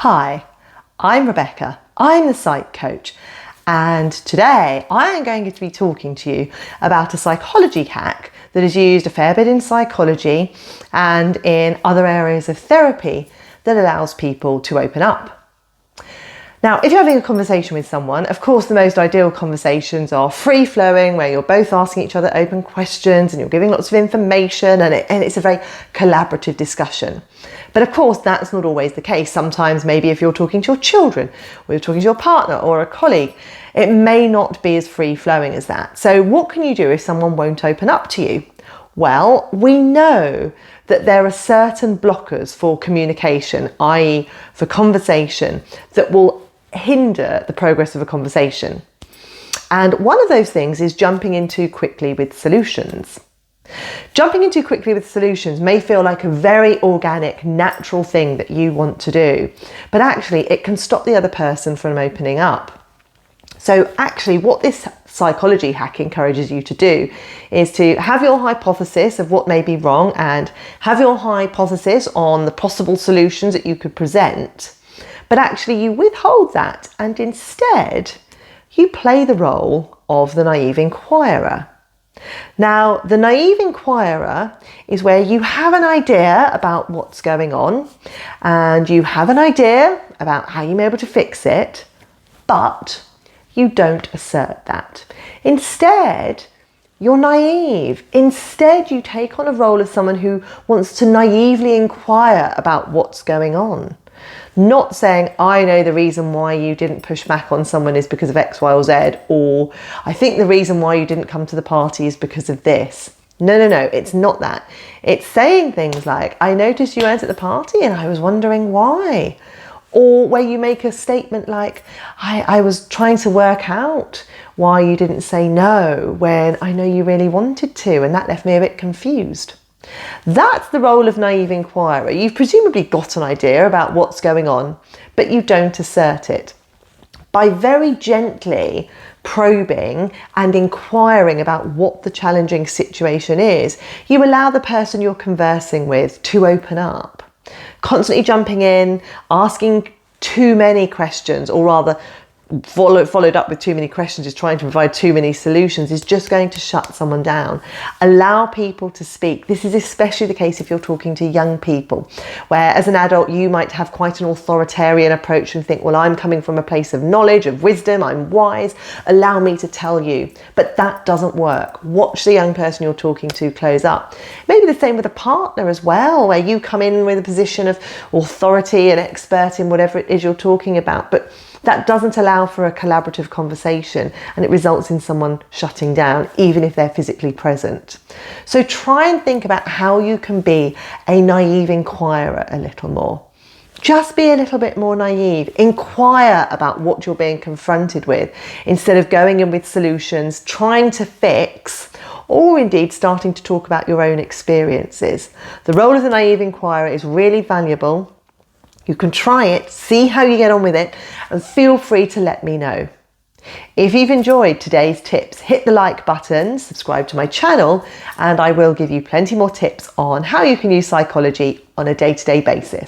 Hi, I'm Rebecca. I'm the psych coach, and today I am going to be talking to you about a psychology hack that is used a fair bit in psychology and in other areas of therapy that allows people to open up. Now, if you're having a conversation with someone, of course, the most ideal conversations are free-flowing, where you're both asking each other open questions and you're giving lots of information, and it's a very collaborative discussion. But of course, that's not always the case. Sometimes, maybe if you're talking to your children, or you're talking to your partner or a colleague, it may not be as free-flowing as that. So what can you do if someone won't open up to you? Well, we know that there are certain blockers for communication, i.e. for conversation, that will hinder the progress of a conversation. And one of those things is jumping in too quickly with solutions. Jumping in too quickly with solutions may feel like a very organic, natural thing that you want to do, but actually it can stop the other person from opening up. So actually what this psychology hack encourages you to do is to have your hypothesis of what may be wrong and have your hypothesis on the possible solutions that you could present. But actually you withhold that and instead you play the role of the naive inquirer. Now, the naive inquirer is where you have an idea about what's going on and you have an idea about how you may be able to fix it, but you don't assert that. Instead, you're naive. Instead, you take on a role of someone who wants to naively inquire about what's going on. Not saying, I know the reason why you didn't push back on someone is because of X, Y, or Z, or I think the reason why you didn't come to the party is because of this. No, it's not that. It's saying things like, I noticed you weren't at the party and I was wondering why. Or where you make a statement like, I was trying to work out why you didn't say no when I know you really wanted to, and that left me a bit confused. That's the role of naive inquirer. You've presumably got an idea about what's going on, but you don't assert it. By very gently probing and inquiring about what the challenging situation is, you allow the person you're conversing with to open up. Constantly jumping in, asking too many questions, or rather followed up with too many questions, is trying to provide too many solutions, is just going to shut someone down. Allow people to speak. This is especially the case if you're talking to young people, where as an adult you might have quite an authoritarian approach and think, well, I'm coming from a place of knowledge, of wisdom, I'm wise, allow me to tell you. But that doesn't work. Watch the young person you're talking to close up. Maybe the same with a partner as well, where you come in with a position of authority and expert in whatever it is you're talking about, but that doesn't allow for a collaborative conversation, and it results in someone shutting down, even if they're physically present. So try and think about how you can be a naive inquirer a little more. Just be a little bit more naive. Inquire about what you're being confronted with instead of going in with solutions, trying to fix, or indeed starting to talk about your own experiences. The role of the naive inquirer is really valuable. You can try it, see how you get on with it, and feel free to let me know. If you've enjoyed today's tips, hit the like button, subscribe to my channel, and I will give you plenty more tips on how you can use psychology on a day-to-day basis.